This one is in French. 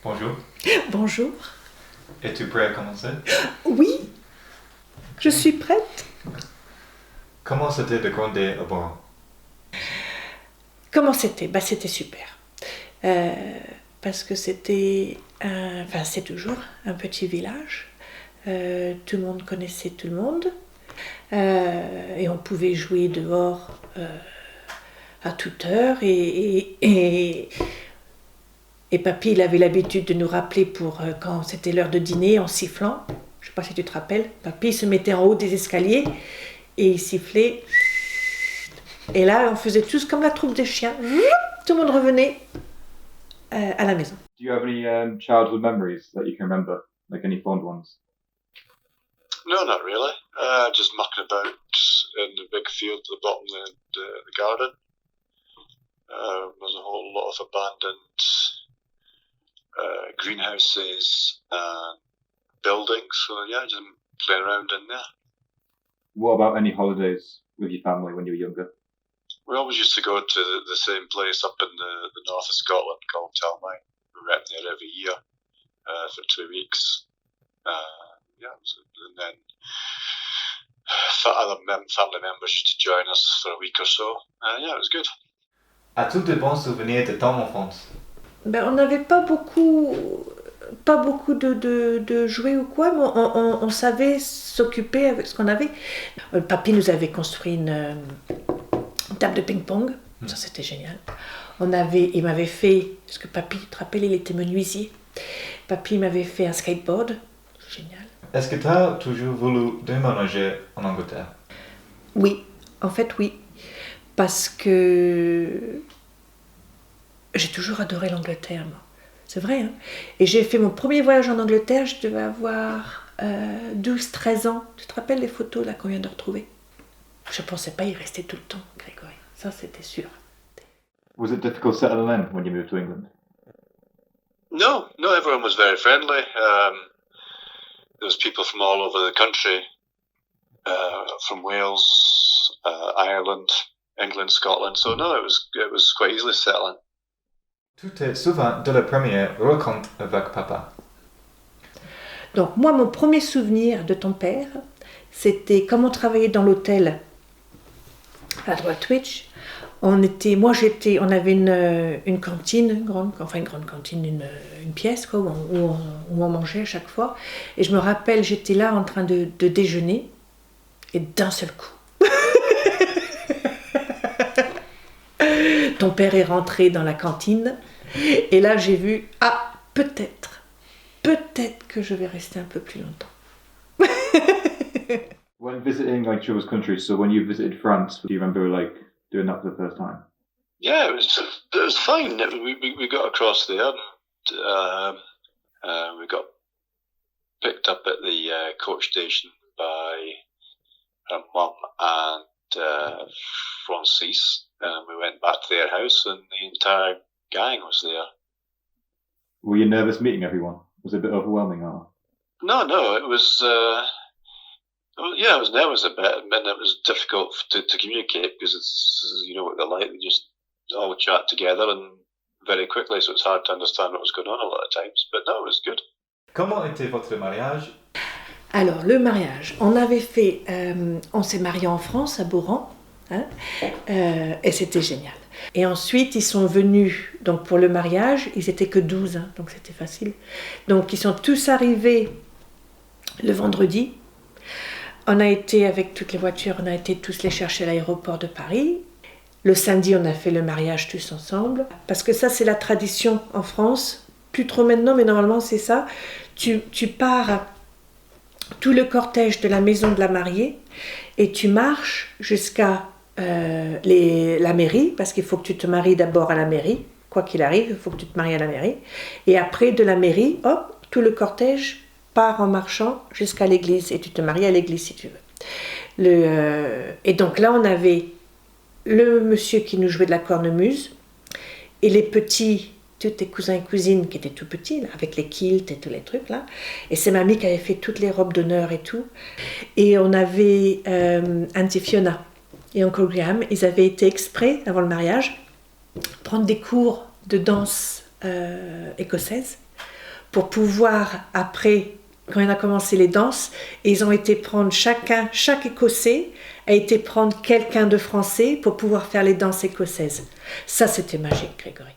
Bonjour. Bonjour. Es-tu prêt à commencer? Oui, je suis prête. Comment c'était de grandir à Boran? Comment c'était? C'était super. Parce que c'était, c'est toujours un petit village. Tout le monde connaissait tout le monde. Et on pouvait jouer dehors à toute heure. Et papy, il avait l'habitude de nous rappeler pour quand c'était l'heure de dîner en sifflant. Je ne sais pas si tu te rappelles. Papy se mettait en haut des escaliers et il sifflait. Et là, on faisait tous comme la troupe des chiens. Tout le monde revenait à la maison. Do you have any childhood memories that you can remember, like any fond ones? No, not really. Just mucking about in the big field at the bottom of the garden. There's a whole lot of abandoned greenhouses and buildings. So yeah, just playing around in there. What about any holidays with your family when you were younger? We always used to go to the same place up in the north of Scotland called Talmine. We went there every year for 2 weeks. And then other family members used to join us for a week or so. It was good. As-tu de bons souvenirs de ton enfance? On n'avait pas beaucoup de jouets ou quoi, mais on savait s'occuper avec ce qu'on avait. Papy nous avait construit une table de ping-pong, ça c'était génial. Il m'avait fait, parce que papy, tu te rappelles, il était menuisier. Papy m'avait fait un skateboard, génial. Est-ce que tu as toujours voulu déménager en Angleterre? Oui, en fait oui, parce que j'ai toujours adoré l'Angleterre, moi. C'est vrai, hein. Et j'ai fait mon premier voyage en Angleterre, je devais avoir 12-13 ans. Tu te rappelles les photos là qu'on vient de retrouver? Je ne pensais pas y rester tout le temps, Grégory. Ça, c'était sûr. Was it difficult settling in when you moved to England? No, everyone was very friendly. There was people from all over the country, from Wales, Ireland, England, Scotland. So no, it was quite easily settling. Tu te souviens de la première rencontre avec papa? Donc moi, mon premier souvenir de ton père, c'était comme on travaillait dans l'hôtel à Droitwich. On avait une cantine, une grande cantine, une pièce quoi, où on mangeait à chaque fois. Et je me rappelle, j'étais là en train de déjeuner et d'un seul coup, ton père est rentré dans la cantine et là j'ai vu, peut-être que je vais rester un peu plus longtemps. When visiting like Chil's countries, so when you visited France, do you remember like doing that for the first time? Yeah, it was fine. We got across there and we got picked up at the coach station by her mum and Francis, and we went back to their house and the entire gang was there. Were you nervous meeting everyone? Was it a bit overwhelming or? No, it was... I was nervous a bit, and it was difficult to communicate because it's, you know what they're like, they just all chat together and very quickly, so it's hard to understand what was going on a lot of times, but no, it was good. Comment était votre mariage? Alors, le mariage, on s'est mariés en France, à Boran, hein, et c'était génial. Et ensuite, ils sont venus, donc pour le mariage, ils étaient que 12, hein, donc c'était facile. Donc, ils sont tous arrivés le vendredi. On a été, avec toutes les voitures, on a été tous les chercher à l'aéroport de Paris. Le samedi, on a fait le mariage tous ensemble. Parce que ça, c'est la tradition en France. Plus trop maintenant, mais normalement, c'est ça. Tu pars tout le cortège de la maison de la mariée et tu marches jusqu'à la mairie, parce qu'il faut que tu te maries d'abord à la mairie. Quoi qu'il arrive, il faut que tu te maries à la mairie. Et après, de la mairie, hop, tout le cortège part en marchant jusqu'à l'église et tu te maries à l'église si tu veux. Et donc là, on avait le monsieur qui nous jouait de la cornemuse et les petits, tous tes cousins et cousines qui étaient tout petits, là, avec les kilts et tous les trucs là. Et c'est mamie qui avait fait toutes les robes d'honneur et tout. Et on avait Auntie Fiona et Uncle Graham, ils avaient été exprès, avant le mariage, prendre des cours de danse écossaise pour pouvoir, après, quand on a commencé les danses, ils ont été prendre chaque Écossais a été prendre quelqu'un de français pour pouvoir faire les danses écossaises. Ça, c'était magique, Grégory.